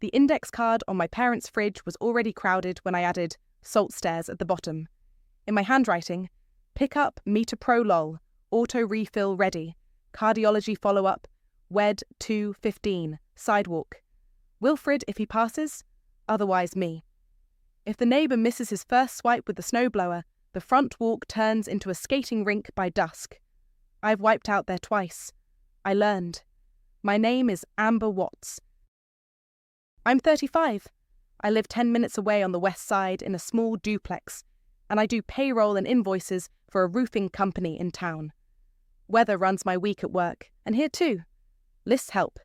The index card on my parents' fridge was already crowded when I added salt stairs at the bottom. In my handwriting, pick up, meter pro lol, auto refill ready, cardiology follow-up, wed 2:15, sidewalk. Wilfred if he passes, otherwise me. If the neighbour misses his first swipe with the snowblower, the front walk turns into a skating rink by dusk. I've wiped out there twice. I learned. My name is Amber Watts. I'm 35. I live 10 minutes away on the west side in a small duplex, and I do payroll and invoices for a roofing company in town. Weather runs my week at work, and here too. Lists help.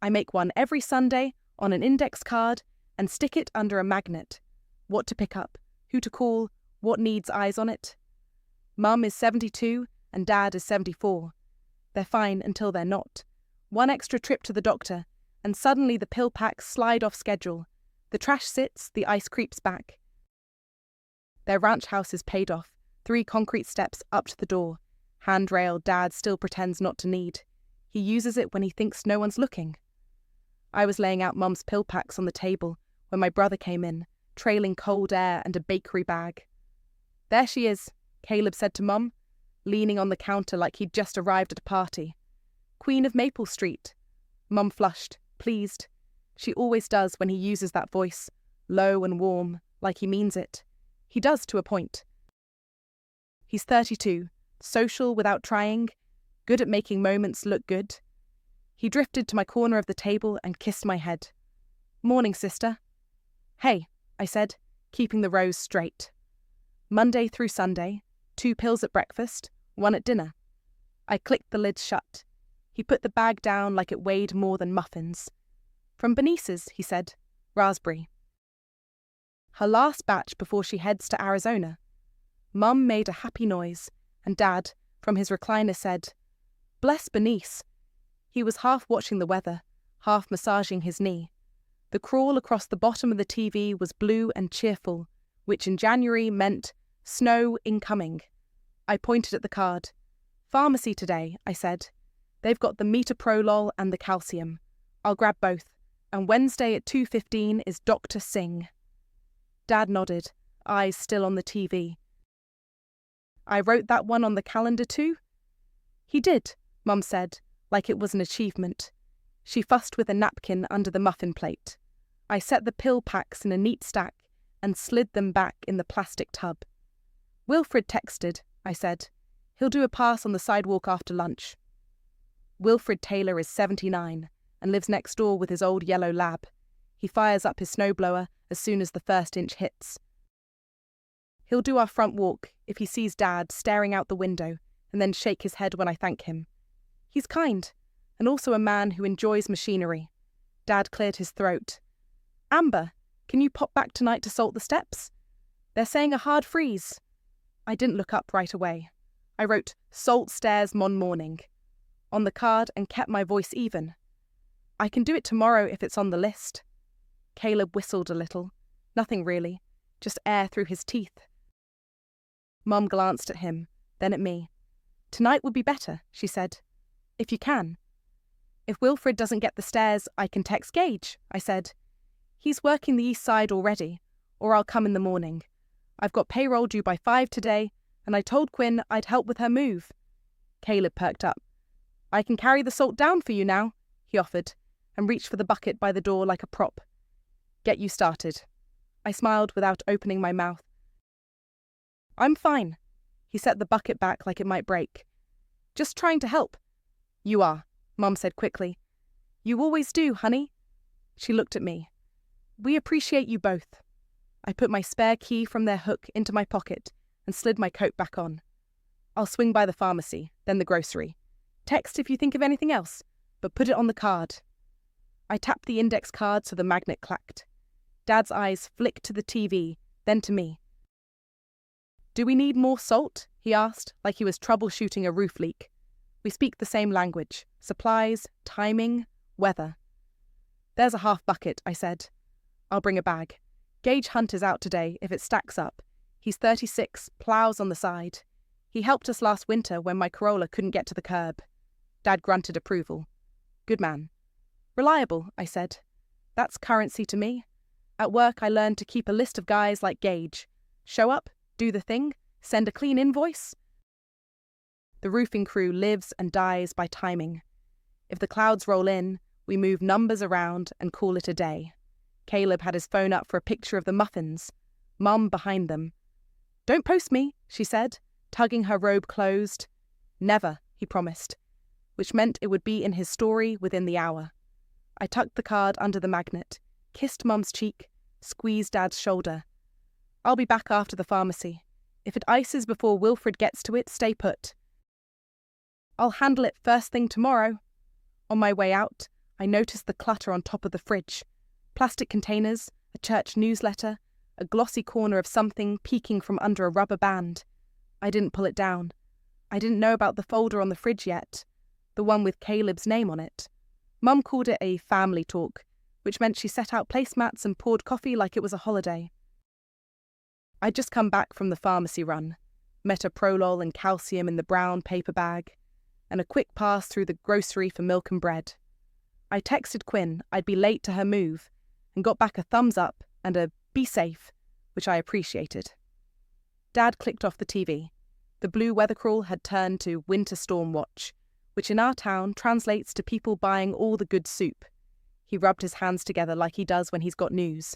I make one every Sunday on an index card and stick it under a magnet. What to pick up, who to call, what needs eyes on it. Mum is 72 and Dad is 74. They're fine until they're not. One extra trip to the doctor, and suddenly the pill packs slide off schedule. The trash sits, the ice creeps back. Their ranch house is paid off, 3 concrete steps up to the door. Handrail Dad still pretends not to need. He uses it when he thinks no one's looking. I was laying out Mum's pill packs on the table when my brother came in, trailing cold air and a bakery bag. There she is, Caleb said to Mum, leaning on the counter like he'd just arrived at a party. Queen of Maple Street. Mum flushed, pleased. She always does when he uses that voice, low and warm, like he means it. He does to a point. He's 32, social without trying, good at making moments look good. He drifted to my corner of the table and kissed my head. Morning, sister. Hey, I said, keeping the rose straight. Monday through Sunday, 2 pills at breakfast, 1 at dinner. I clicked the lids shut. He put the bag down like it weighed more than muffins. From Benice's, he said. Raspberry. Her last batch before she heads to Arizona. Mum made a happy noise, and Dad, from his recliner, said, Bless Benice. He was half watching the weather, half massaging his knee. The crawl across the bottom of the TV was blue and cheerful, which in January meant snow incoming. I pointed at the card. Pharmacy today, I said. They've got the metoprolol and the calcium. I'll grab both. And Wednesday at 2:15 is Dr. Singh. Dad nodded, eyes still on the TV. I wrote that one on the calendar too? He did, Mum said, like it was an achievement. She fussed with a napkin under the muffin plate. I set the pill packs in a neat stack and slid them back in the plastic tub. Wilfred texted, I said. He'll do a pass on the sidewalk after lunch. Wilfred Taylor is 79 and lives next door with his old yellow lab. He fires up his snowblower as soon as the first inch hits. He'll do our front walk if he sees Dad staring out the window and then shake his head when I thank him. He's kind, and also a man who enjoys machinery. Dad cleared his throat. Amber, can you pop back tonight to salt the steps? They're saying a hard freeze. I didn't look up right away. I wrote salt stairs mon morning on the card and kept my voice even. I can do it tomorrow if it's on the list. Caleb whistled a little. Nothing really, just air through his teeth. Mum glanced at him, then at me. Tonight would be better, she said. If you can. If Wilfred doesn't get the stairs, I can text Gage, I said. He's working the east side already, or I'll come in the morning. I've got payroll due by 5 today, and I told Quinn I'd help with her move. Caleb perked up. I can carry the salt down for you now, he offered, and reached for the bucket by the door like a prop. Get you started. I smiled without opening my mouth. I'm fine. He set the bucket back like it might break. Just trying to help. You are, Mum said quickly. You always do, honey. She looked at me. We appreciate you both. I put my spare key from their hook into my pocket and slid my coat back on. I'll swing by the pharmacy, then the grocery. Text if you think of anything else, but put it on the card. I tapped the index card so the magnet clacked. Dad's eyes flicked to the TV, then to me. Do we need more salt? He asked, like he was troubleshooting a roof leak. We speak the same language. Supplies, timing, weather. There's a half bucket, I said. I'll bring a bag. Gage Hunt is out today if it stacks up. He's 36, plows on the side. He helped us last winter when my Corolla couldn't get to the curb. Dad grunted approval. Good man. Reliable, I said. That's currency to me. At work, I learned to keep a list of guys like Gage. Show up, do the thing, send a clean invoice. The roofing crew lives and dies by timing. If the clouds roll in, we move numbers around and call it a day. Caleb had his phone up for a picture of the muffins. Mum behind them. "Don't post me," she said, tugging her robe closed. "Never," he promised, which meant it would be in his story within the hour. I tucked the card under the magnet, kissed Mum's cheek, squeezed Dad's shoulder. "I'll be back after the pharmacy. If it ices before Wilfred gets to it, stay put. I'll handle it first thing tomorrow." On my way out, I noticed the clutter on top of the fridge. Plastic containers, a church newsletter, a glossy corner of something peeking from under a rubber band. I didn't pull it down. I didn't know about the folder on the fridge yet, the one with Caleb's name on it. Mum called it a family talk, which meant she set out placemats and poured coffee like it was a holiday. I'd just come back from the pharmacy run, metoprolol and calcium in the brown paper bag, and a quick pass through the grocery for milk and bread. I texted Quinn I'd be late to her move, and got back a thumbs up and a "be safe," which I appreciated. Dad clicked off the TV. The blue weathercrawl had turned to Winter Storm Watch, which in our town translates to people buying all the good soup. He rubbed his hands together like he does when he's got news.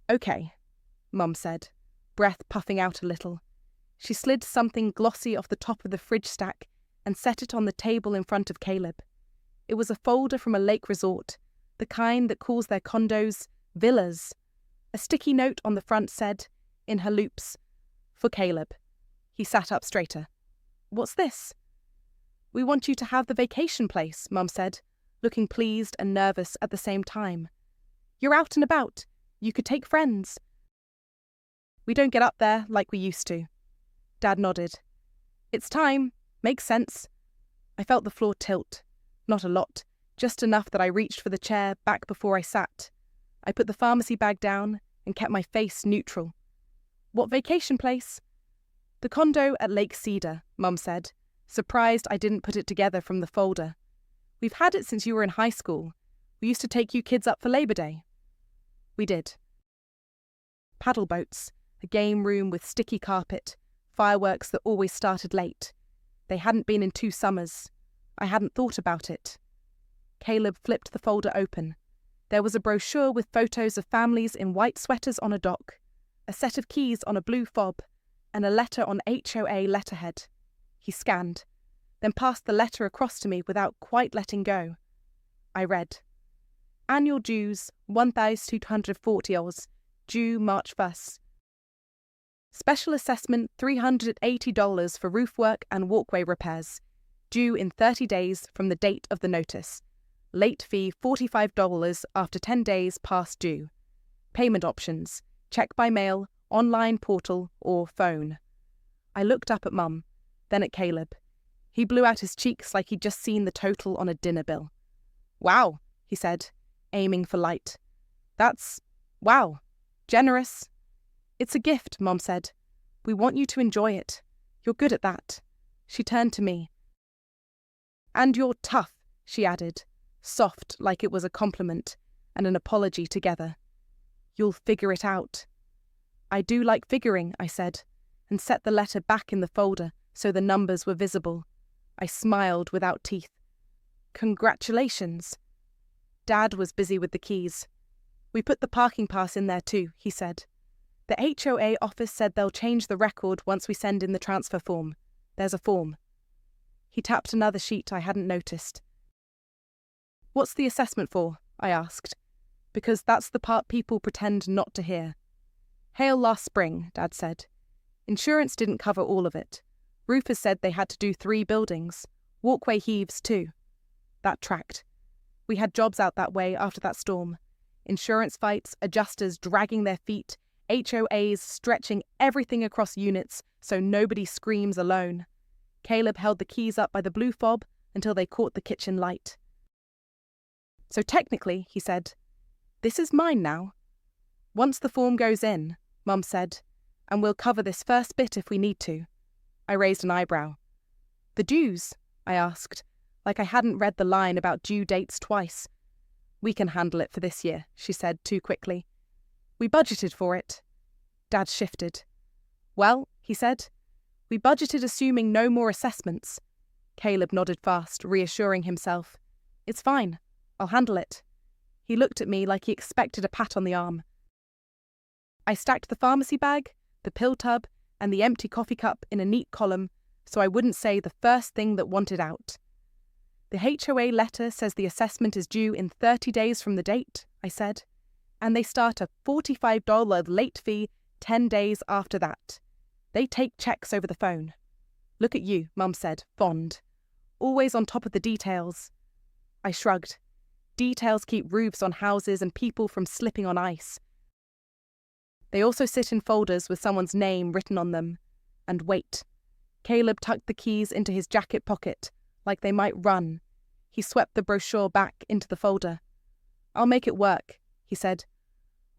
"Okay," Mum said, breath puffing out a little. She slid something glossy off the top of the fridge stack and set it on the table in front of Caleb. It was a folder from a lake resort, the kind that calls their condos villas. A sticky note on the front said, in her loops, "For Caleb." He sat up straighter. "What's this?" "We want you to have the vacation place," Mum said, looking pleased and nervous at the same time. "You're out and about. You could take friends." "We don't get up there like we used to." Dad nodded. "It's time. Makes sense." I felt the floor tilt. Not a lot, just enough that I reached for the chair back before I sat. I put the pharmacy bag down and kept my face neutral. "What vacation place?" "The condo at Lake Cedar," Mum said, surprised I didn't put it together from the folder. "We've had it since you were in high school. We used to take you kids up for Labor Day." We did. Paddle boats, a game room with sticky carpet, fireworks that always started late. They hadn't been in 2 summers. I hadn't thought about it. Caleb flipped the folder open. There was a brochure with photos of families in white sweaters on a dock, a set of keys on a blue fob, and a letter on HOA letterhead. He scanned, then passed the letter across to me without quite letting go. I read, "Annual dues, 1,240 Oz, due March 1st. Special assessment, $380 for roof work and walkway repairs, due in 30 days from the date of the notice. Late fee $45 after 10 days past due. Payment options, check by mail, online portal, or phone." I looked up at Mum, then at Caleb. He blew out his cheeks like he'd just seen the total on a dinner bill. "Wow," he said, aiming for light. Wow, generous." "It's a gift," Mum said. "We want you to enjoy it. You're good at that." She turned to me. "And you're tough," she added, soft like it was a compliment and an apology together. "You'll figure it out." "I do like figuring," I said, and set the letter back in the folder so the numbers were visible. I smiled without teeth. "Congratulations." Dad was busy with the keys. "We put the parking pass in there too," he said. "The HOA office said they'll change the record once we send in the transfer form. There's a form." He tapped another sheet I hadn't noticed. "What's the assessment for?" I asked, because that's the part people pretend not to hear. "Hail last spring," Dad said. "Insurance didn't cover all of it. Roofers said they had to do 3 buildings. Walkway heaves too." That tracked. We had jobs out that way after that storm. Insurance fights, adjusters dragging their feet, HOAs stretching everything across units so nobody screams alone. Caleb held the keys up by the blue fob until they caught the kitchen light. "So technically," he said, "this is mine now." "Once the form goes in," Mum said, "and we'll cover this first bit if we need to." I raised an eyebrow. "The dues?" I asked, like I hadn't read the line about due dates twice. We can handle it for this year, she said too quickly. We budgeted for it. Dad shifted. Well, he said, we budgeted assuming no more assessments. Caleb nodded fast, reassuring himself. It's fine. I'll handle it. He looked at me like he expected a pat on the arm. I stacked the pharmacy bag, the pill tub, and the empty coffee cup in a neat column so I wouldn't say the first thing that wanted out. The HOA letter says the assessment is due in 30 days from the date, I said, and they start a $45 late fee 10 days after that. They take checks over the phone. Look at you, Mum said, fond. Always on top of the details. I shrugged. Details keep roofs on houses and people from slipping on ice. They also sit in folders with someone's name written on them. And wait. Caleb tucked the keys into his jacket pocket, like they might run. He swept the brochure back into the folder. I'll make it work, he said.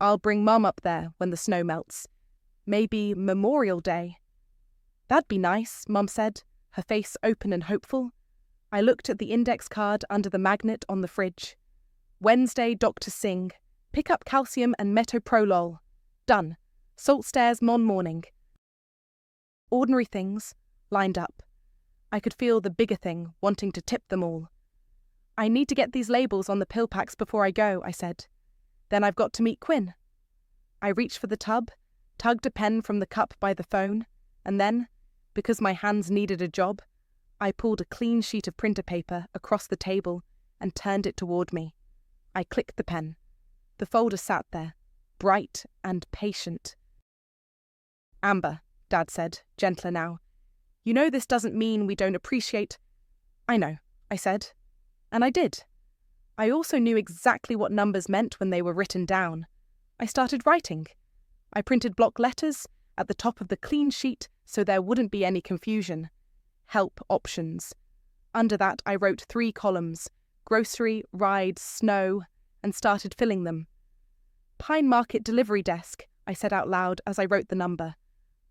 I'll bring Mum up there when the snow melts. Maybe Memorial Day. That'd be nice, Mum said, her face open and hopeful. I looked at the index card under the magnet on the fridge. Wednesday, Dr. Singh. Pick up calcium and metoprolol. Done. Salt stairs morning. Ordinary things lined up. I could feel the bigger thing wanting to tip them all. I need to get these labels on the pill packs before I go, I said. Then I've got to meet Quinn. I reached for the tub, tugged a pen from the cup by the phone, and then, because my hands needed a job, I pulled a clean sheet of printer paper across the table and turned it toward me. I clicked the pen. The folder sat there, bright and patient. Amber, Dad said, gentler now. You know this doesn't mean we don't appreciate... I know, I said. And I did. I also knew exactly what numbers meant when they were written down. I started writing. I printed block letters at the top of the clean sheet so there wouldn't be any confusion. Help options. Under that I wrote 3 columns, grocery, ride, snow, and started filling them. Pine Market delivery desk, I said out loud as I wrote the number.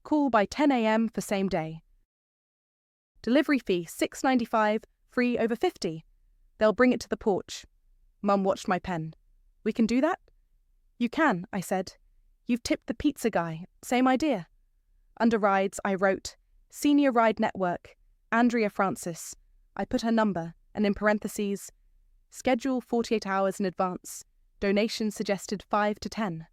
Call by 10 a.m. for same day. Delivery fee $6.95, free over 50. They'll bring it to the porch. Mum watched my pen. We can do that? You can, I said. You've tipped the pizza guy. Same idea. Under rides, I wrote, Senior Ride Network, Andrea Francis. I put her number, and in parentheses, schedule 48 hours in advance. Donation suggested 5 to 10.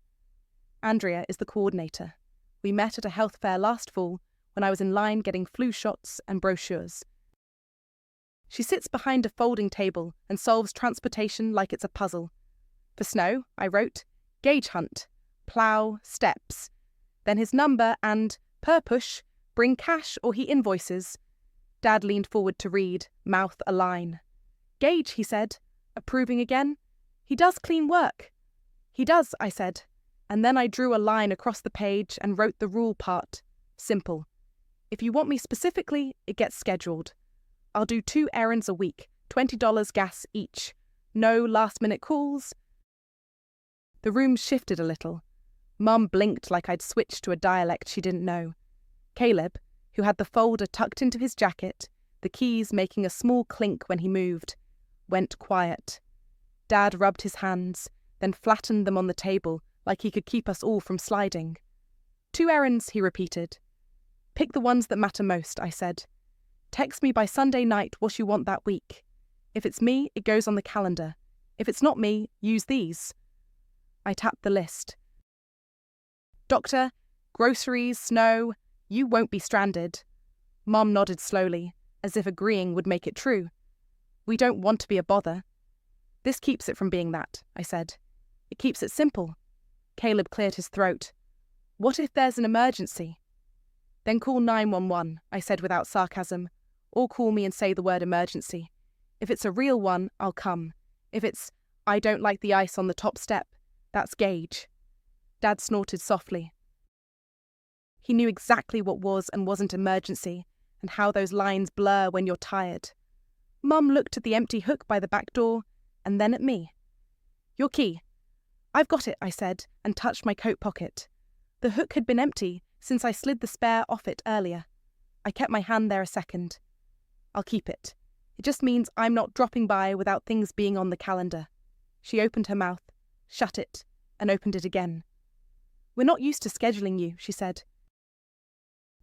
Andrea is the coordinator. We met at a health fair last fall when I was in line getting flu shots and brochures. She sits behind a folding table and solves transportation like it's a puzzle. For snow, I wrote, gauge hunt, plough, steps. Then his number and, per push, bring cash or he invoices. Dad leaned forward to read, mouth a line. Gauge, he said, approving again. He does clean work. He does, I said. And then I drew a line across the page and wrote the rule part. Simple. If you want me specifically, it gets scheduled. I'll do 2 errands a week, $20 gas each. No last-minute calls. The room shifted a little. Mum blinked like I'd switched to a dialect she didn't know. Caleb, who had the folder tucked into his jacket, the keys making a small clink when he moved, went quiet. Dad rubbed his hands, then flattened them on the table like he could keep us all from sliding. 2 errands, he repeated. Pick the ones that matter most, I said. Text me by Sunday night what you want that week. If it's me, it goes on the calendar. If it's not me, use these. I tapped the list. Doctor, groceries, snow, you won't be stranded. Mum nodded slowly, as if agreeing would make it true. We don't want to be a bother. This keeps it from being that, I said. It keeps it simple. Caleb cleared his throat. What if there's an emergency? Then call 911, I said without sarcasm. Or call me and say the word emergency. If it's a real one, I'll come. If it's, I don't like the ice on the top step, that's Gage. Dad snorted softly. He knew exactly what was and wasn't emergency, and how those lines blur when you're tired. Mum looked at the empty hook by the back door, and then at me. Your key. I've got it, I said, and touched my coat pocket. The hook had been empty since I slid the spare off it earlier. I kept my hand there a second. I'll keep it. It just means I'm not dropping by without things being on the calendar. She opened her mouth, shut it, and opened it again. "We're not used to scheduling you," she said.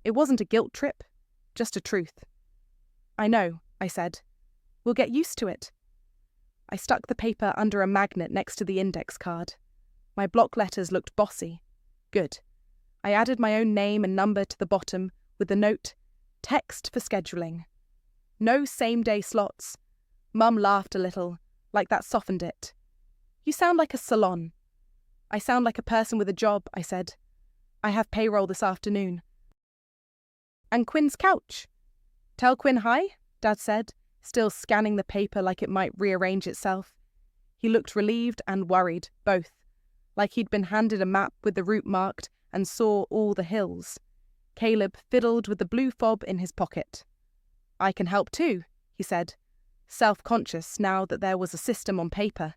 It wasn't a guilt trip, just a truth. "I know," I said. "We'll get used to it." I stuck the paper under a magnet next to the index card. My block letters looked bossy. Good. I added my own name and number to the bottom with the note, "Text for scheduling." No same-day slots. Mum laughed a little, like that softened it. "You sound like a salon." "I sound like a person with a job," I said. "I have payroll this afternoon." "And Quinn's couch." "Tell Quinn hi," Dad said, still scanning the paper like it might rearrange itself. He looked relieved and worried, both, like he'd been handed a map with the route marked and saw all the hills. Caleb fiddled with the blue fob in his pocket. "I can help too," he said, self-conscious now that there was a system on paper.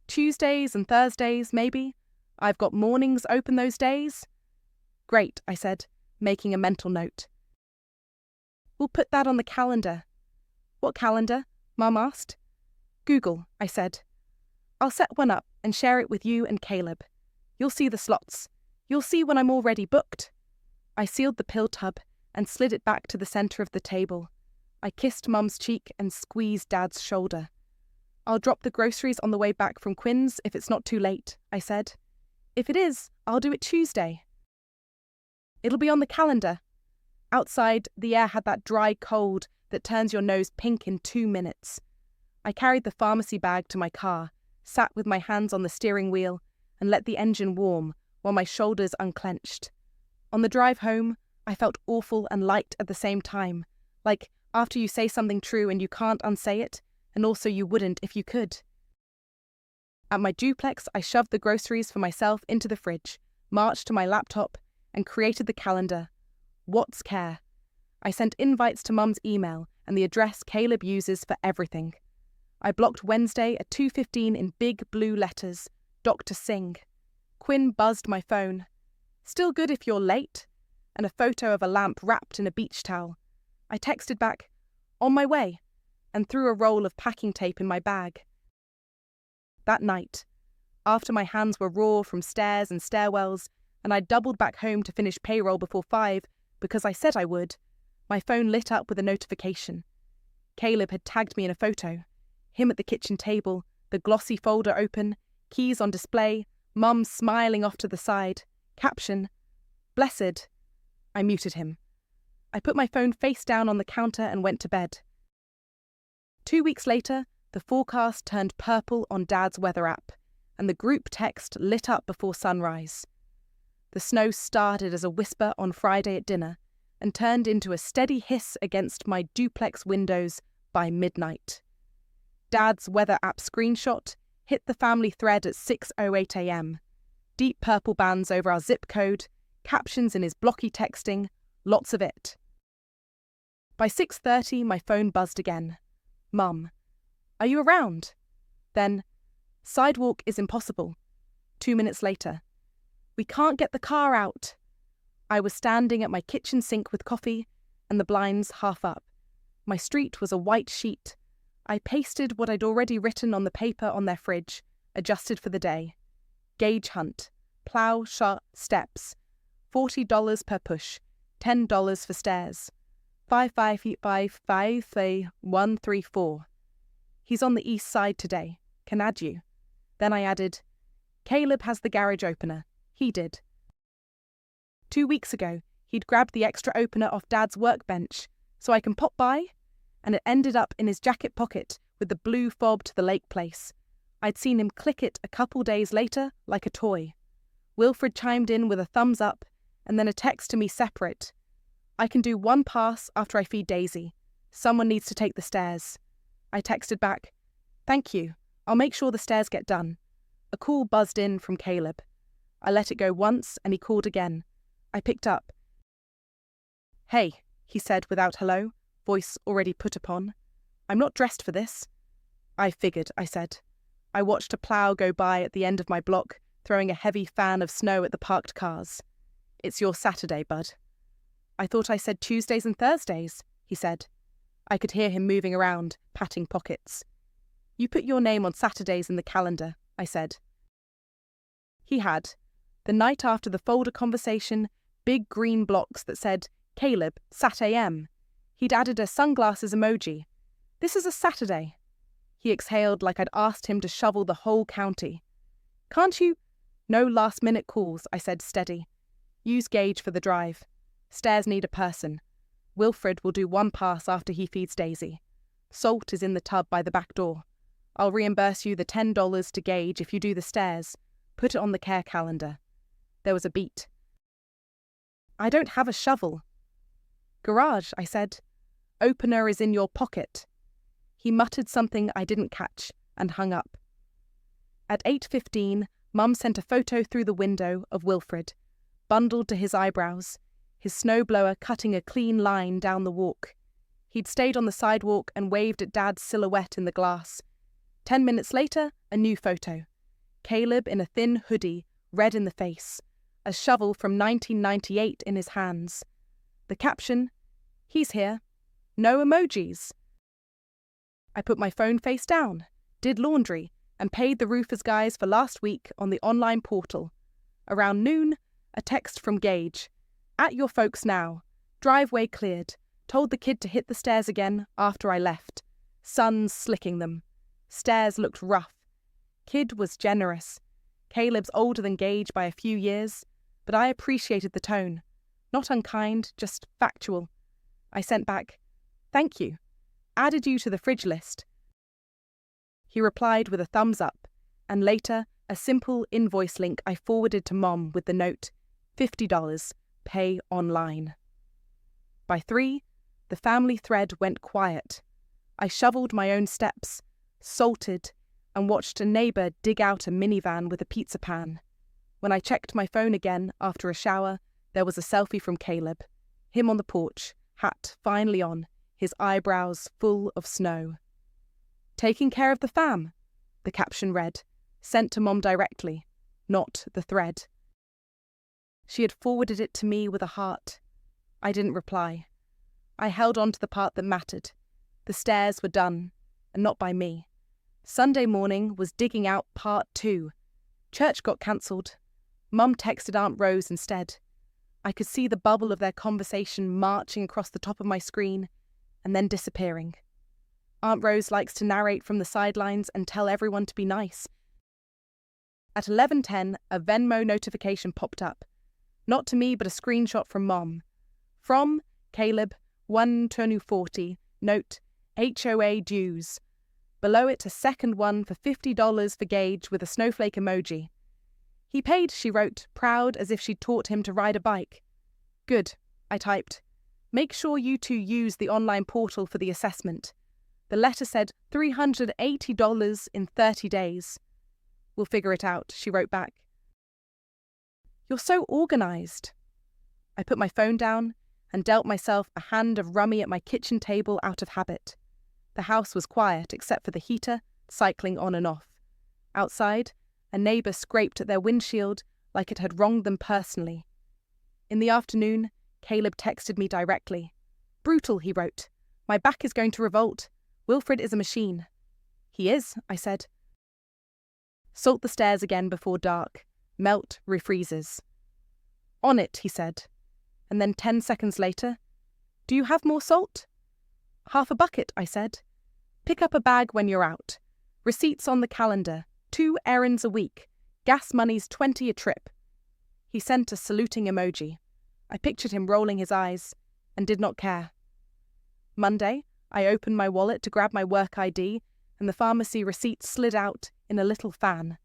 "Tuesdays and Thursdays, maybe? I've got mornings open those days." "Great," I said, making a mental note. "We'll put that on the calendar." "What calendar?" Mum asked. "Google," I said. "I'll set one up and share it with you and Caleb. You'll see the slots. You'll see when I'm already booked." I sealed the pill tub and slid it back to the centre of the table. I kissed Mum's cheek and squeezed Dad's shoulder. "I'll drop the groceries on the way back from Quinn's if it's not too late," I said. "If it is, I'll do it Tuesday." "It'll be on the calendar." Outside, the air had that dry cold that turns your nose pink in 2 minutes. I carried the pharmacy bag to my car, sat with my hands on the steering wheel, and let the engine warm while my shoulders unclenched. On the drive home, I felt awful and light at the same time, like after you say something true and you can't unsay it, and also you wouldn't if you could. At my duplex, I shoved the groceries for myself into the fridge, marched to my laptop, and created the calendar. What's care? I sent invites to Mum's email and the address Caleb uses for everything. I blocked Wednesday at 2:15 in big blue letters, Dr. Singh. Quinn buzzed my phone. "Still good if you're late?" And a photo of a lamp wrapped in a beach towel. I texted back, "On my way," and threw a roll of packing tape in my bag. That night, after my hands were raw from stairs and stairwells, and I doubled back home to finish payroll before 5 because I said I would, my phone lit up with a notification. Caleb had tagged me in a photo. Him at the kitchen table, the glossy folder open, keys on display, Mum smiling off to the side. Caption, "Blessed." I muted him. I put my phone face down on the counter and went to bed. 2 weeks later, the forecast turned purple on Dad's weather app, and the group text lit up before sunrise. The snow started as a whisper on Friday at dinner and turned into a steady hiss against my duplex windows by midnight. Dad's weather app screenshot hit the family thread at 6:08 a.m. Deep purple bands over our zip code, captions in his blocky texting, lots of it. By 6:30, my phone buzzed again. "Mum, are you around?" Then, "Sidewalk is impossible." 2 minutes later, "We can't get the car out." I was standing at my kitchen sink with coffee and the blinds half up. My street was a white sheet. I pasted what I'd already written on the paper on their fridge, adjusted for the day. Gauge hunt, plough, shot, steps, $40 per push, $10 for stairs. 555555134. He's on the east side today. Can add you. Then I added, Caleb has the garage opener. He did. 2 weeks ago, he'd grabbed the extra opener off Dad's workbench, so I can pop by, and it ended up in his jacket pocket with the blue fob to the lake place. I'd seen him click it a couple days later like a toy. Wilfred chimed in with a thumbs up, and then a text to me separate. I can do one pass after I feed Daisy. Someone needs to take the stairs. I texted back, "Thank you. I'll make sure the stairs get done." A call buzzed in from Caleb. I let it go once and he called again. I picked up. "Hey," he said without hello, voice already put upon. "I'm not dressed for this." "I figured," I said. I watched a plough go by at the end of my block, throwing a heavy fan of snow at the parked cars. "It's your Saturday, bud." "I thought I said Tuesdays and Thursdays," he said. I could hear him moving around, patting pockets. You put your name on Saturdays in the calendar, I said. He had. The night after the folder conversation, big green blocks that said, Caleb, Sat AM. He'd added a sunglasses emoji. This is a Saturday. He exhaled like I'd asked him to shovel the whole county. Can't you? No last-minute calls, I said steady. Use Gage for the drive. Stairs need a person. Wilfred will do one pass after he feeds Daisy. Salt is in the tub by the back door. I'll reimburse you the $10 to Gage if you do the stairs. Put it on the care calendar. There was a beat. I don't have a shovel. Garage, I said. Opener is in your pocket. He muttered something I didn't catch and hung up. At 8:15, Mum sent a photo through the window of Wilfred, bundled to his eyebrows, his snowblower cutting a clean line down the walk. He'd stayed on the sidewalk and waved at Dad's silhouette in the glass. 10 minutes later, a new photo. Caleb in a thin hoodie, red in the face, a shovel from 1998 in his hands. The caption, he's here. No emojis. I put my phone face down, did laundry, and paid the roofers guys for last week on the online portal. Around noon, a text from Gage. At your folks now. Driveway cleared. Told the kid to hit the stairs again after I left. Sun's slicking them. Stairs looked rough. Kid was generous. Caleb's older than Gage by a few years, but I appreciated the tone. Not unkind, just factual. I sent back, thank you. Added you to the fridge list. He replied with a thumbs up, and later a simple invoice link I forwarded to Mom with the note, $50, pay online. By 3, the family thread went quiet. I shoveled my own steps, salted, and watched a neighbour dig out a minivan with a pizza pan. When I checked my phone again after a shower, there was a selfie from Caleb, him on the porch, hat finally on, his eyebrows full of snow. Taking care of the fam, the caption read, sent to Mom directly, not the thread. She had forwarded it to me with a heart. I didn't reply. I held on to the part that mattered. The stairs were done, and not by me. Sunday morning was digging out part 2. Church got cancelled. Mum texted Aunt Rose instead. I could see the bubble of their conversation marching across the top of my screen and then disappearing. Aunt Rose likes to narrate from the sidelines and tell everyone to be nice. At 11:10, a Venmo notification popped up. Not to me, but a screenshot from Mom. From Caleb, 1/2040, note, HOA dues. Below it, a second one for $50 for Gage with a snowflake emoji. He paid, she wrote, proud as if she'd taught him to ride a bike. Good, I typed. Make sure you two use the online portal for the assessment. The letter said $380 in 30 days. We'll figure it out, she wrote back. You're so organised. I put my phone down and dealt myself a hand of rummy at my kitchen table out of habit. The house was quiet except for the heater cycling on and off. Outside, a neighbour scraped at their windshield like it had wronged them personally. In the afternoon, Caleb texted me directly. Brutal, he wrote. My back is going to revolt. Wilfred is a machine. He is, I said. Salt the stairs again before dark. Melt refreezes. On it, he said. And then 10 seconds later, do you have more salt? Half a bucket, I said. Pick up a bag when you're out. Receipts on the calendar. 2 errands a week. Gas money's $20 a trip. He sent a saluting emoji. I pictured him rolling his eyes and did not care. Monday, I opened my wallet to grab my work ID and the pharmacy receipt slid out in a little fan.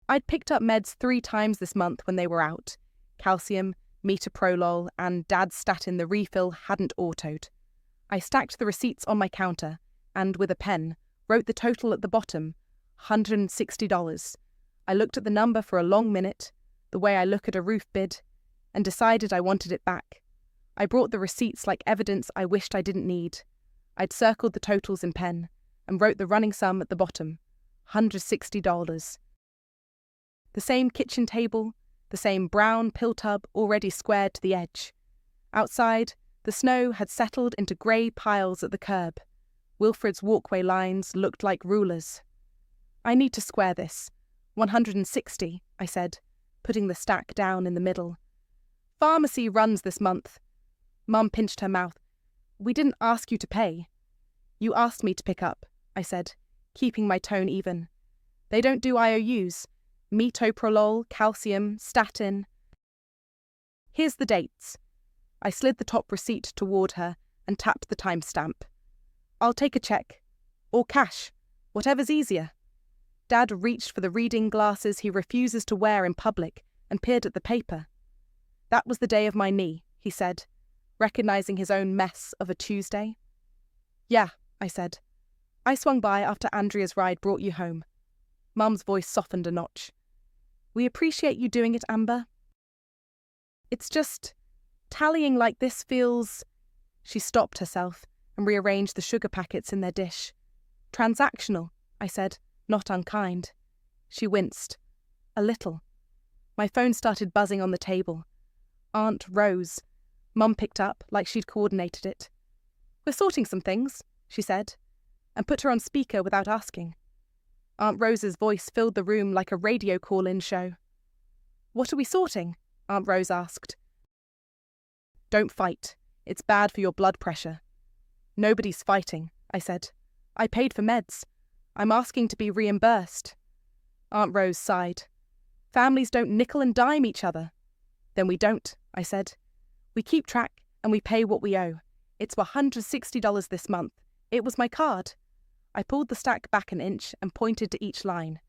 I'd picked up meds 3 times this month when they were out. Calcium, metoprolol, and Dad's statin the refill hadn't autoed. I stacked the receipts on my counter and, with a pen, wrote the total at the bottom, $160. I looked at the number for a long minute, the way I look at a roof bid, and decided I wanted it back. I brought the receipts like evidence I wished I didn't need. I'd circled the totals in pen and wrote the running sum at the bottom, $160. The same kitchen table, the same brown pill tub already squared to the edge. Outside, the snow had settled into grey piles at the curb. Wilfred's walkway lines looked like rulers. I need to square this. 160, I said, putting the stack down in the middle. Pharmacy runs this month. Mum pinched her mouth. We didn't ask you to pay. You asked me to pick up, I said, keeping my tone even. They don't do IOUs. Metoprolol, calcium, statin. Here's the dates. I slid the top receipt toward her and tapped the timestamp. I'll take a check. Or cash. Whatever's easier. Dad reached for the reading glasses he refuses to wear in public and peered at the paper. That was the day of my knee, he said, recognizing his own mess of a Tuesday. Yeah, I said. I swung by after Andrea's ride brought you home. Mum's voice softened a notch. We appreciate you doing it, Amber. It's just, tallying like this feels... She stopped herself and rearranged the sugar packets in their dish. Transactional, I said, not unkind. She winced. A little. My phone started buzzing on the table. Aunt Rose. Mum picked up like she'd coordinated it. We're sorting some things, she said, and put her on speaker without asking. Aunt Rose's voice filled the room like a radio call-in show. What are we sorting? Aunt Rose asked. Don't fight. It's bad for your blood pressure. Nobody's fighting, I said. I paid for meds. I'm asking to be reimbursed. Aunt Rose sighed. Families don't nickel and dime each other. Then we don't, I said. We keep track and we pay what we owe. It's $160 this month. It was my card. I pulled the stack back an inch and pointed to each line.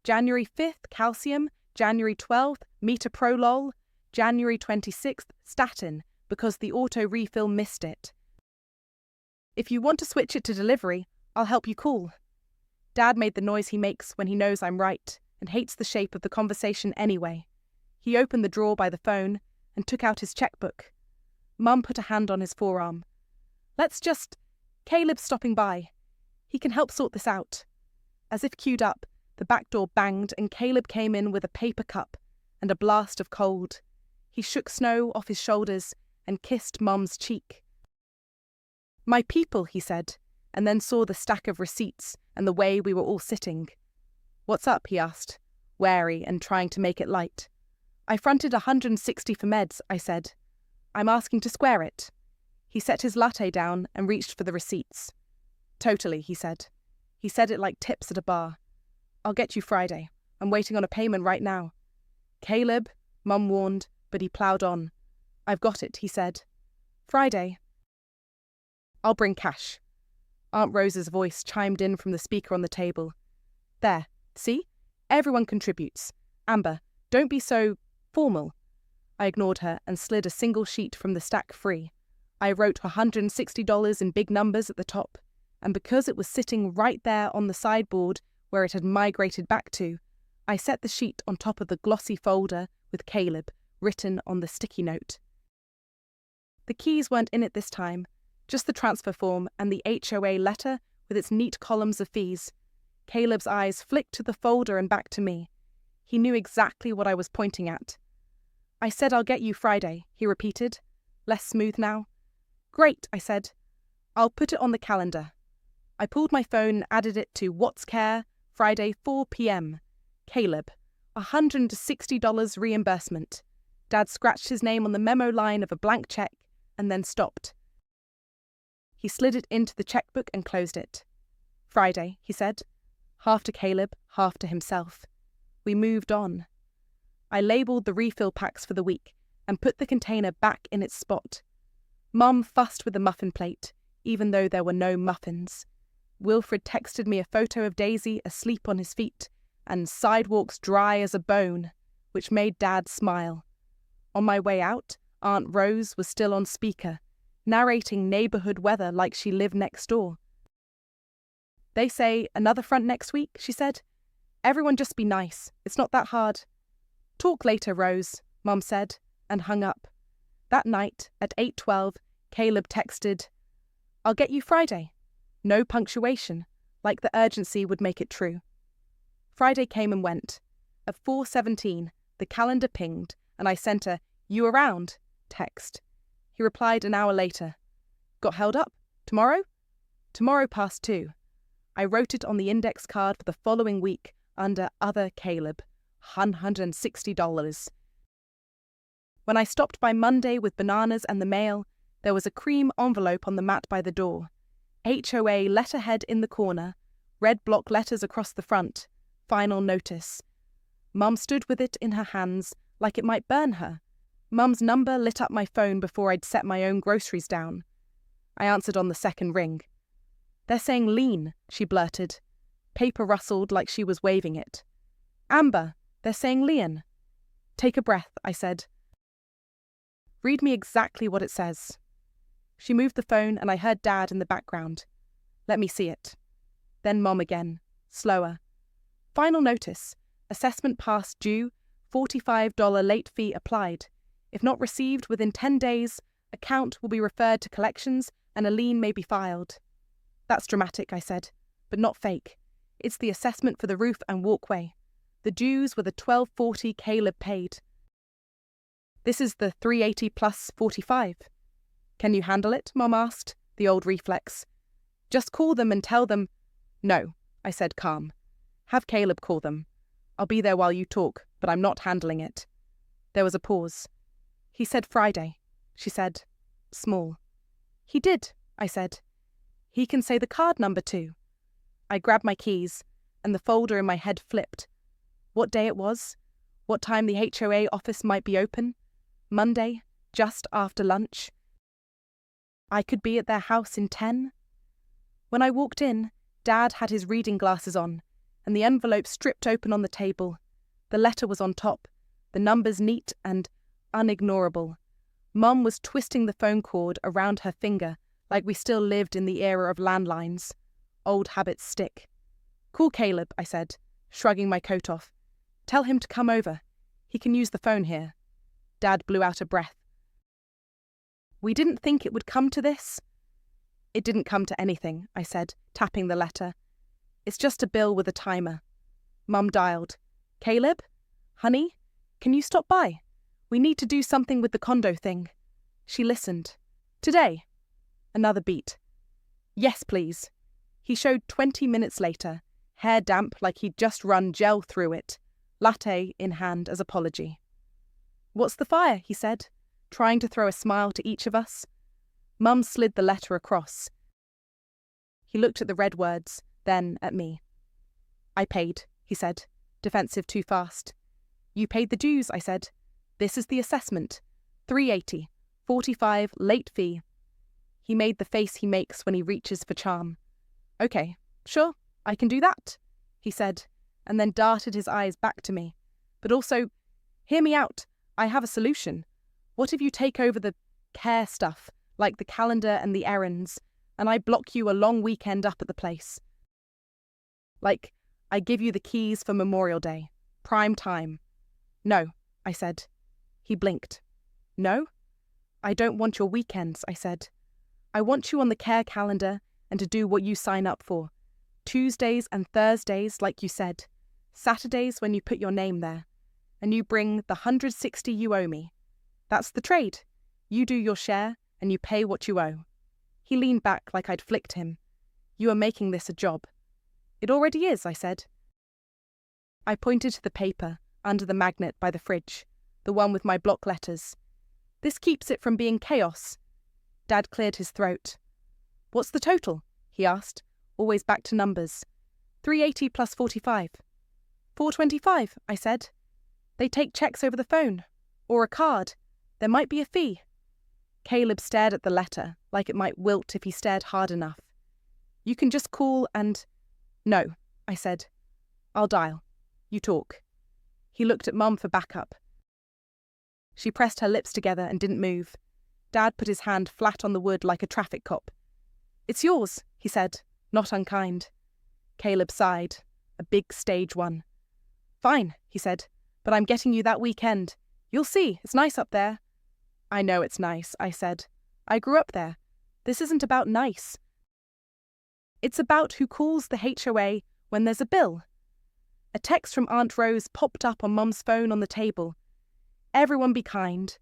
January 5th, calcium. January 12th, metoprolol. January 26th, statin, because the auto refill missed it. If you want to switch it to delivery, I'll help you call. Dad made the noise he makes when he knows I'm right and hates the shape of the conversation anyway. He opened the drawer by the phone and took out his checkbook. Mum put a hand on his forearm. Caleb's stopping by. He can help sort this out. As if cued up, the back door banged and Caleb came in with a paper cup and a blast of cold. He shook snow off his shoulders and kissed Mum's cheek. My people, he said, and then saw the stack of receipts and the way we were all sitting. What's up, he asked, wary and trying to make it light. I fronted 160 for meds, I said. I'm asking to square it. He set his latte down and reached for the receipts. Totally, he said. He said it like tips at a bar. I'll get you Friday. I'm waiting on a payment right now. Caleb, Mum warned, but he ploughed on. I've got it, he said. Friday. I'll bring cash. Aunt Rose's voice chimed in from the speaker on the table. There, see? Everyone contributes. Amber, don't be so formal. I ignored her and slid a single sheet from the stack free. I wrote $160 in big numbers at the top, and because it was sitting right there on the sideboard where it had migrated back to, I set the sheet on top of the glossy folder with Caleb written on the sticky note. The keys weren't in it this time, just the transfer form and the HOA letter with its neat columns of fees. Caleb's eyes flicked to the folder and back to me. He knew exactly what I was pointing at. I said I'll get you Friday, he repeated, less smooth now. Great, I said. I'll put it on the calendar. I pulled my phone and added it to What's Care, Friday 4 p.m. Caleb, $160 reimbursement. Dad scratched his name on the memo line of a blank check and then stopped. He slid it into the checkbook and closed it. Friday, he said, half to Caleb, half to himself. We moved on. I labelled the refill packs for the week and put the container back in its spot. Mum fussed with the muffin plate, even though there were no muffins. Wilfred texted me a photo of Daisy asleep on his feet and sidewalks dry as a bone, which made Dad smile. On my way out, Aunt Rose was still on speaker, narrating neighbourhood weather like she lived next door. They say another front next week, she said. Everyone just be nice. It's not that hard. Talk later, Rose, Mum said, and hung up. That night, at 8:12, Caleb texted, I'll get you Friday. No punctuation, like the urgency would make it true. Friday came and went. At 4:17, the calendar pinged, and I sent a "You around?" text. He replied an hour later. Got held up? Tomorrow? Tomorrow past 2. I wrote it on the index card for the following week under Other Caleb, $160. When I stopped by Monday with bananas and the mail, there was a cream envelope on the mat by the door. HOA letterhead in the corner, red block letters across the front, final notice. Mum stood with it in her hands like it might burn her. Mum's number lit up my phone before I'd set my own groceries down. I answered on the second ring. "They're saying lean," she blurted. Paper rustled like she was waving it. "Amber, they're saying Leon." "Take a breath," I said. "Read me exactly what it says." She moved the phone and I heard Dad in the background. "Let me see it." Then Mom again, slower. "Final notice. Assessment past due. $45 late fee applied. If not received within 10 days, account will be referred to collections and a lien may be filed." "That's dramatic," I said, "but not fake. It's the assessment for the roof and walkway. The dues were the $12.40 Caleb paid. This is the $380 plus $45. "Can you handle it?" Mom asked, the old reflex. "Just call them and tell them—" "No," I said, calm. "Have Caleb call them. I'll be there while you talk, but I'm not handling it." There was a pause. "He said Friday," she said, small. "He did," I said. "He can say the card number too." I grabbed my keys, and the folder in my head flipped. What day it was? What time the HOA office might be open? Monday, just after lunch. I could be at their house in 10. When I walked in, Dad had his reading glasses on, and the envelope stripped open on the table. The letter was on top, the numbers neat and unignorable. Mum was twisting the phone cord around her finger like we still lived in the era of landlines. Old habits stick. "Call Caleb," I said, shrugging my coat off. "Tell him to come over. He can use the phone here." Dad blew out a breath. "We didn't think it would come to this." "It didn't come to anything," I said, tapping the letter. "It's just a bill with a timer." Mum dialed. "Caleb? Honey? Can you stop by? We need to do something with the condo thing." She listened. "Today?" Another beat. "Yes, please." He showed 20 minutes later, hair damp like he'd just run gel through it, latte in hand as apology. "What's the fire?" he said, trying to throw a smile to each of us. Mum slid the letter across. He looked at the red words, then at me. "I paid," he said, defensive too fast. "You paid the dues," I said. "This is the assessment. $380, $45 late fee." He made the face he makes when he reaches for charm. "Okay, sure, I can do that," he said, and then darted his eyes back to me. "But also, hear me out. I have a solution. What if you take over the care stuff, like the calendar and the errands, and I block you a long weekend up at the place? Like, I give you the keys for Memorial Day, prime time." "No," I said. He blinked. "No? I don't want your weekends," I said. "I want you on the care calendar and to do what you sign up for. Tuesdays and Thursdays, like you said. Saturdays when you put your name there. And you bring the $160 you owe me. That's the trade. You do your share and you pay what you owe." He leaned back like I'd flicked him. "You are making this a job." "It already is," I said. I pointed to the paper under the magnet by the fridge, the one with my block letters. "This keeps it from being chaos." Dad cleared his throat. "What's the total?" he asked, always back to numbers. $380 plus $45. $425, I said. "They take checks over the phone. Or a card. There might be a fee." Caleb stared at the letter, like it might wilt if he stared hard enough. "You can just call and—" "No," I said. "I'll dial. You talk." He looked at Mum for backup. She pressed her lips together and didn't move. Dad put his hand flat on the wood like a traffic cop. "It's yours," he said, not unkind. Caleb sighed, a big stage one. "Fine," he said, "but I'm getting you that weekend. You'll see, it's nice up there." "I know it's nice," I said. "I grew up there. This isn't about nice. It's about who calls the HOA when there's a bill." A text from Aunt Rose popped up on Mum's phone on the table. "Everyone be kind."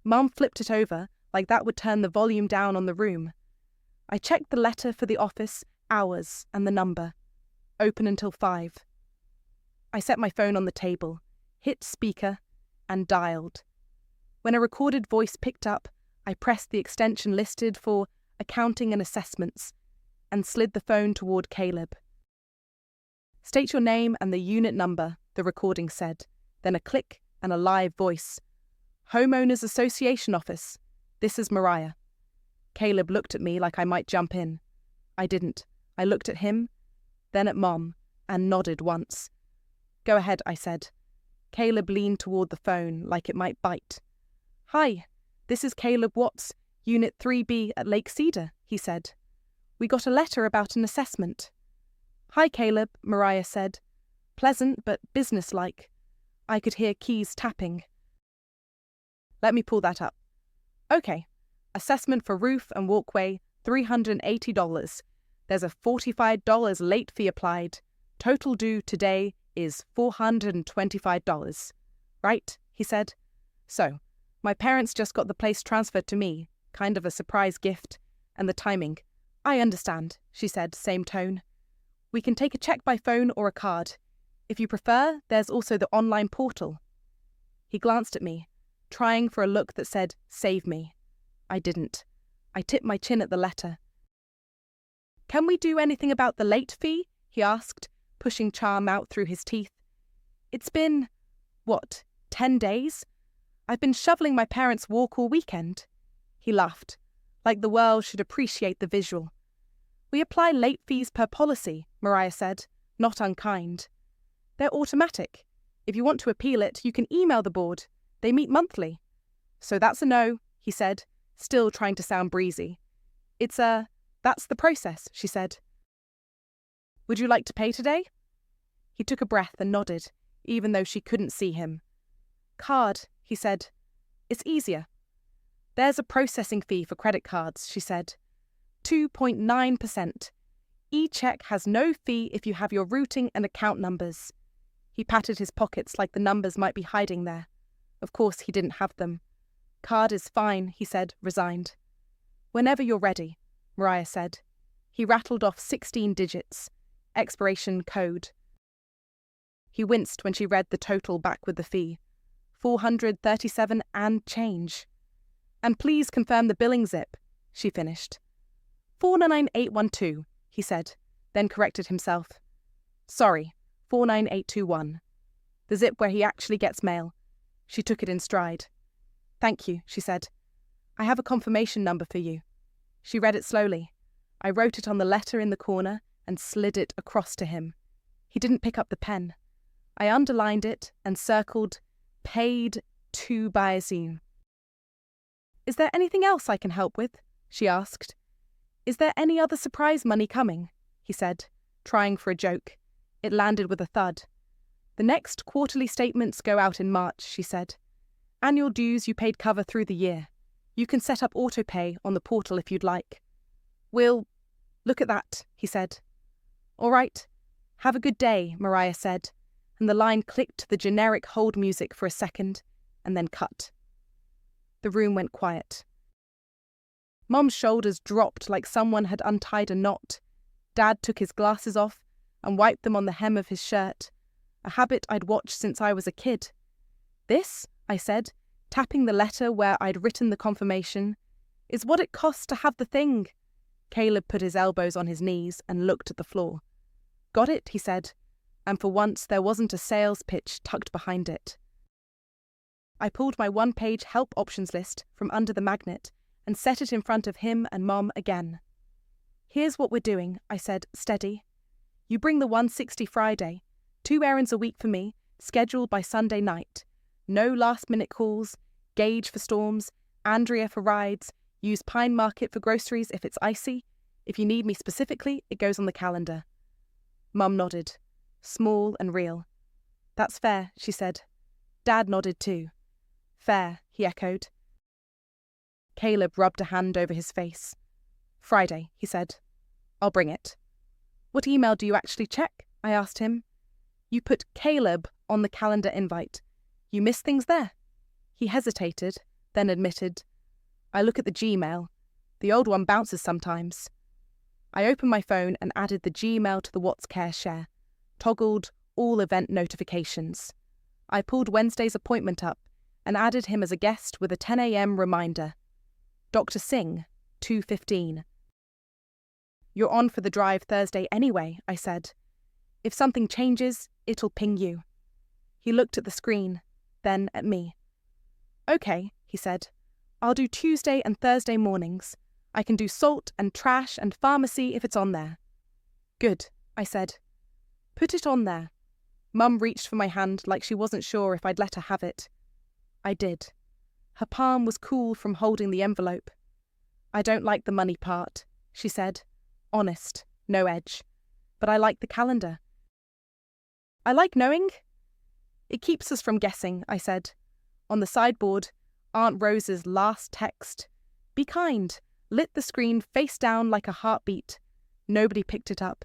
Mum flipped it over, like that would turn the volume down on the room. I checked the letter for the office, hours, and the number. Open until 5. I set my phone on the table, hit speaker, and dialed. When a recorded voice picked up, I pressed the extension listed for Accounting and Assessments and slid the phone toward Caleb. State your name and the unit number, the recording said, then a click and a live voice. Homeowners Association office. This is Mariah. Caleb looked at me like I might jump in. I didn't. I looked at him, then at Mom, and nodded once. Go ahead, I said. Caleb leaned toward the phone like it might bite. Hi, this is Caleb Watts, Unit 3B at Lake Cedar, he said. We got a letter about an assessment. Hi, Caleb, Mariah said. Pleasant but businesslike. I could hear keys tapping. Let me pull that up. Okay. Assessment for roof and walkway, $380. There's a $45 late fee applied. Total due today is $425. Right? He said. So, my parents just got the place transferred to me, kind of a surprise gift, and the timing. I understand, she said, same tone. We can take a check by phone or a card. If you prefer, there's also the online portal. He glanced at me, trying for a look that said, save me. I didn't. I tipped my chin at the letter. Can we do anything about the late fee? He asked, pushing charm out through his teeth. It's been, 10 days? I've been shoveling my parents' walk all weekend. He laughed, like the world should appreciate the visual. We apply late fees per policy, Mariah said, not unkind. They're automatic. If you want to appeal it, you can email the board. They meet monthly. So that's a no, he said, still trying to sound breezy. That's the process, she said. Would you like to pay today? He took a breath and nodded, even though she couldn't see him. Card, he said. It's easier. There's a processing fee for credit cards, she said. 2.9%. E-check has no fee if you have your routing and account numbers. He patted his pockets like the numbers might be hiding there. Of course he didn't have them. Card is fine, he said, resigned. Whenever you're ready, Mariah said. He rattled off 16 digits. Expiration code. He winced when she read the total back with the fee. $437 and change. And please confirm the billing zip, she finished. 49812, he said, then corrected himself. Sorry, 49821. The zip where he actually gets mail. She took it in stride. Thank you, she said. I have a confirmation number for you. She read it slowly. I wrote it on the letter in the corner and slid it across to him. He didn't pick up the pen. I underlined it and circled paid to Bayezine. Is there anything else I can help with? She asked. Is there any other surprise money coming? He said, trying for a joke. It landed with a thud. The next quarterly statements go out in March, she said. Annual dues you paid cover through the year. You can set up autopay on the portal if you'd like. We'll look at that, he said. All right. Have a good day, Mariah said, and the line clicked to the generic hold music for a second, and then cut. The room went quiet. Mom's shoulders dropped like someone had untied a knot. Dad took his glasses off and wiped them on the hem of his shirt, a habit I'd watched since I was a kid. This, I said, tapping the letter where I'd written the confirmation, is what it costs to have the thing. Caleb put his elbows on his knees and looked at the floor. Got it, he said, and for once there wasn't a sales pitch tucked behind it. I pulled my one-page help options list from under the magnet and set it in front of him and Mom again. Here's what we're doing, I said, steady. You bring the 160 Friday, 2 errands a week for me, scheduled by Sunday night. No last-minute calls, Gage for storms, Andrea for rides, use Pine Market for groceries if it's icy. If you need me specifically, it goes on the calendar. Mum nodded, small and real. That's fair, she said. Dad nodded too. Fair, he echoed. Caleb rubbed a hand over his face. Friday, he said. I'll bring it. What email do you actually check? I asked him. You put Caleb on the calendar invite. You miss things there? He hesitated, then admitted. I look at the Gmail. The old one bounces sometimes. I opened my phone and added the Gmail to the What's Care share, toggled all event notifications. I pulled Wednesday's appointment up and added him as a guest with a 10 a.m. reminder. Dr. Singh, 2:15. You're on for the drive Thursday anyway, I said. If something changes, it'll ping you. He looked at the screen, then at me. Okay, he said. I'll do Tuesday and Thursday mornings. I can do salt and trash and pharmacy if it's on there. Good, I said. Put it on there. Mum reached for my hand like she wasn't sure if I'd let her have it. I did. Her palm was cool from holding the envelope. I don't like the money part, she said. Honest, no edge. But I like the calendar. I like knowing. It keeps us from guessing, I said. On the sideboard, Aunt Rose's last text. Be kind. Lit the screen face down like a heartbeat. Nobody picked it up.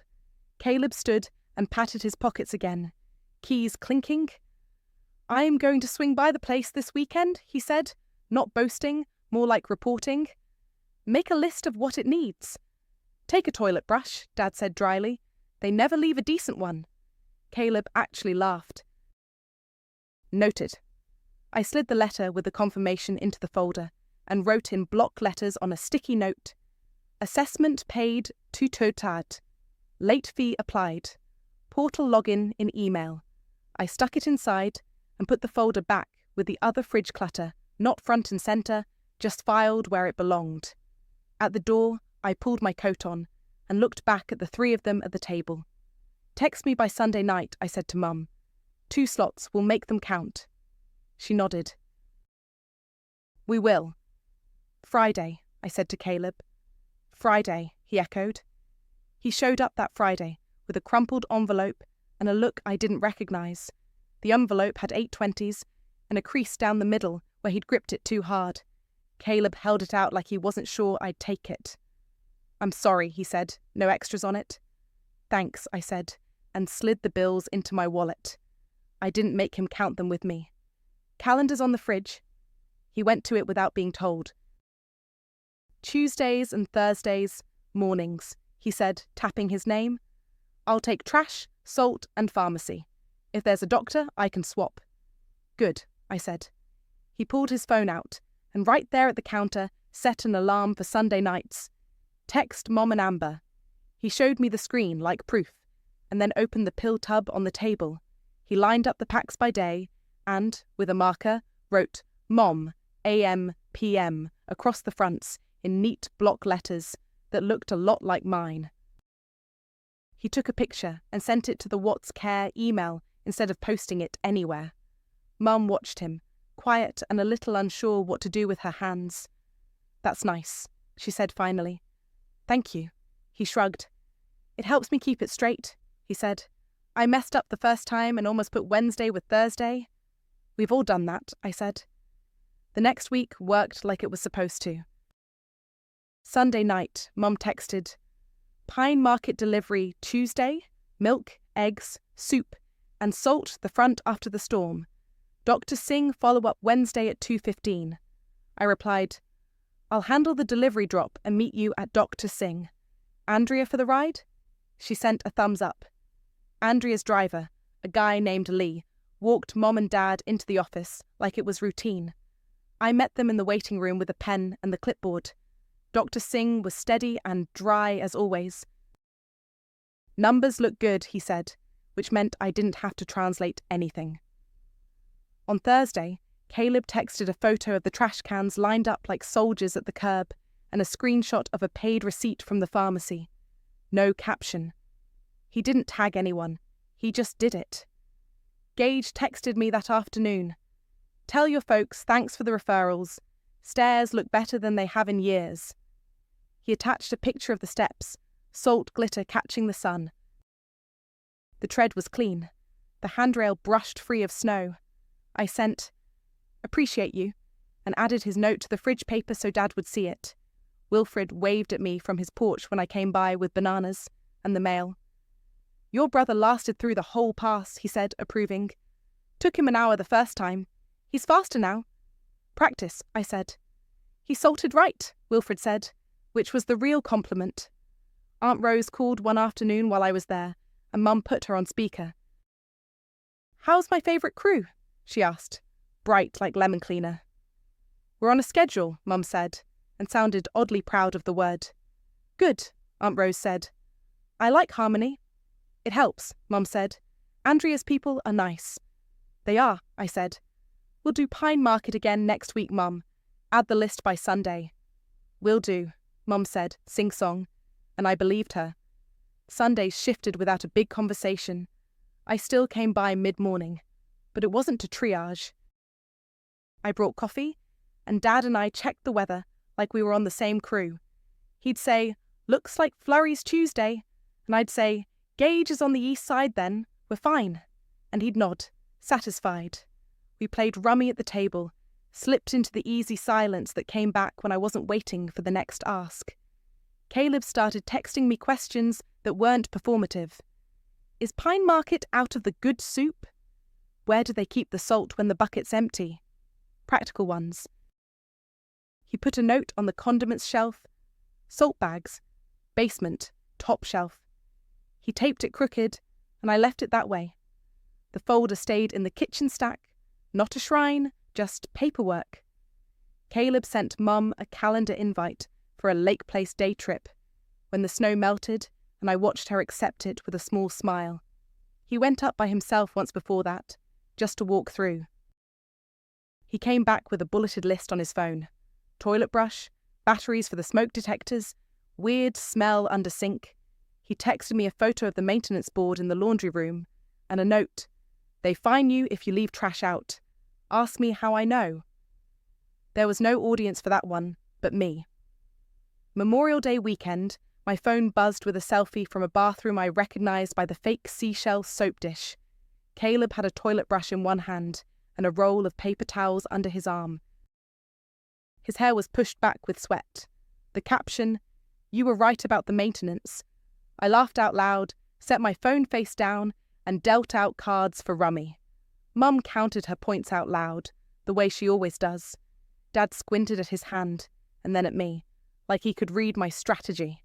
Caleb stood and patted his pockets again. Keys clinking. I am going to swing by the place this weekend, he said, not boasting, more like reporting. Make a list of what it needs. Take a toilet brush, Dad said dryly. They never leave a decent one. Caleb actually laughed. Noted. I slid the letter with the confirmation into the folder and wrote in block letters on a sticky note. Assessment paid to Totad. Late fee applied. Portal login in email. I stuck it inside and put the folder back with the other fridge clutter, not front and centre, just filed where it belonged. At the door, I pulled my coat on and looked back at the three of them at the table. Text me by Sunday night, I said to Mum. 2 slots, we'll make them count. She nodded. We will. Friday, I said to Caleb. Friday, he echoed. He showed up that Friday with a crumpled envelope and a look I didn't recognise. The envelope had 8 20s and a crease down the middle where he'd gripped it too hard. Caleb held it out like he wasn't sure I'd take it. I'm sorry, he said. No extras on it. Thanks, I said, and slid the bills into my wallet. I didn't make him count them with me. Calendar's on the fridge. He went to it without being told. Tuesdays and Thursdays, mornings, he said, tapping his name. I'll take trash, salt, and pharmacy. If there's a doctor, I can swap. Good, I said. He pulled his phone out, and right there at the counter, set an alarm for Sunday nights. Text Mom and Amber. He showed me the screen like proof, and then opened the pill tub on the table. He lined up the packs by day, and, with a marker, wrote Mom, AM, PM, across the fronts, in neat block letters that looked a lot like mine. He took a picture and sent it to the What's Care email instead of posting it anywhere. Mum watched him, quiet and a little unsure what to do with her hands. That's nice, she said finally. Thank you, he shrugged. It helps me keep it straight, he said. I messed up the first time and almost put Wednesday with Thursday. We've all done that, I said. The next week worked like it was supposed to. Sunday night, Mum texted, Pine Market delivery Tuesday, milk, eggs, soup, and salt the front after the storm. Dr. Singh follow-up Wednesday at 2:15. I replied, I'll handle the delivery drop and meet you at Dr. Singh. Andrea for the ride? She sent a thumbs up. Andrea's driver, a guy named Lee, walked Mom and Dad into the office like it was routine. I met them in the waiting room with a pen and the clipboard. Dr. Singh was steady and dry as always. Numbers look good, he said, which meant I didn't have to translate anything. On Thursday, Caleb texted a photo of the trash cans lined up like soldiers at the curb and a screenshot of a paid receipt from the pharmacy. No caption. He didn't tag anyone. He just did it. Gage texted me that afternoon. Tell your folks thanks for the referrals. Stairs look better than they have in years. He attached a picture of the steps, salt glitter catching the sun. The tread was clean. The handrail brushed free of snow. I sent, appreciate you, and added his note to the fridge paper so Dad would see it. Wilfred waved at me from his porch when I came by with bananas and the mail. Your brother lasted through the whole pass, he said, approving. Took him an hour the first time. He's faster now. Practice, I said. He salted right, Wilfred said, which was the real compliment. Aunt Rose called one afternoon while I was there, and Mum put her on speaker. "How's my favourite crew?" she asked, bright like lemon cleaner. "We're on a schedule," Mum said, and sounded oddly proud of the word. "Good," Aunt Rose said. "I like harmony." "It helps," Mum said. "Andrea's people are nice." "They are," I said. "We'll do Pine Market again next week, Mum. Add the list by Sunday." "Will do," Mum said, sing-song, and I believed her. Sundays shifted without a big conversation. I still came by mid-morning, but it wasn't to triage. I brought coffee, and Dad and I checked the weather like we were on the same crew. He'd say, "Looks like flurries Tuesday," and I'd say, "Gauge is on the east side then, we're fine." And he'd nod, satisfied. We played rummy at the table, slipped into the easy silence that came back when I wasn't waiting for the next ask. Caleb started texting me questions that weren't performative. Is Pine Market out of the good soup? Where do they keep the salt when the bucket's empty? Practical ones. He put a note on the condiments shelf. Salt bags. Basement. Top shelf. He taped it crooked, and I left it that way. The folder stayed in the kitchen stack. Not a shrine, just paperwork. Caleb sent Mum a calendar invite for a Lake Place day trip, when the snow melted, and I watched her accept it with a small smile. He went up by himself once before that, just to walk through. He came back with a bulleted list on his phone. Toilet brush, batteries for the smoke detectors, weird smell under sink. He texted me a photo of the maintenance board in the laundry room, and a note. "They fine you if you leave trash out. Ask me how I know." There was no audience for that one, but me. Memorial Day weekend, my phone buzzed with a selfie from a bathroom I recognised by the fake seashell soap dish. Caleb had a toilet brush in one hand and a roll of paper towels under his arm. His hair was pushed back with sweat. The caption, "You were right about the maintenance." I laughed out loud, set my phone face down, and dealt out cards for rummy. Mum counted her points out loud, the way she always does. Dad squinted at his hand, and then at me, like he could read my strategy.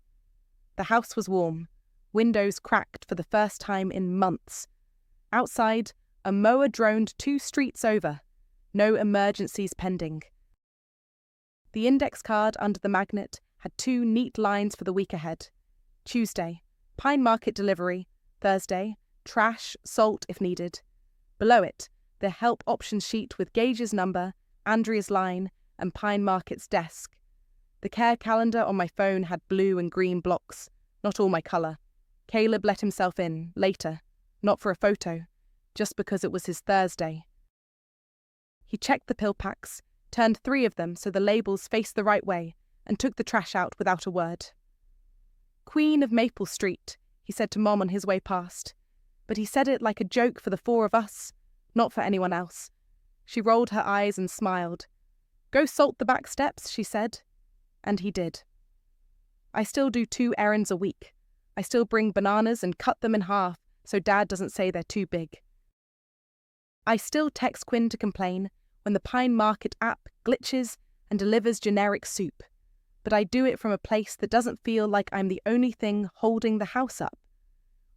The house was warm, windows cracked for the first time in months. Outside, a mower droned 2 streets over. No emergencies pending. The index card under the magnet had 2 neat lines for the week ahead. Tuesday, Pine Market delivery. Thursday, trash, salt if needed. Below it, the help options sheet with Gage's number, Andrea's line, and Pine Market's desk. The care calendar on my phone had blue and green blocks, not all my colour. Caleb let himself in, later, not for a photo, just because it was his Thursday. He checked the pill packs, turned 3 of them so the labels faced the right way, and took the trash out without a word. "Queen of Maple Street," he said to Mom on his way past. But he said it like a joke for the 4 of us, not for anyone else. She rolled her eyes and smiled. "Go salt the back steps," she said. And he did. I still do 2 errands a week. I still bring bananas and cut them in half so Dad doesn't say they're too big. I still text Quinn to complain when the Pine Market app glitches and delivers generic soup. But I do it from a place that doesn't feel like I'm the only thing holding the house up.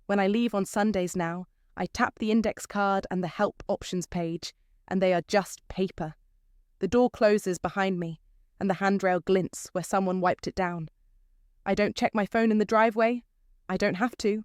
When I leave on Sundays now, I tap the index card and the help options page, and they are just paper. The door closes behind me, and the handrail glints where someone wiped it down. I don't check my phone in the driveway. I don't have to.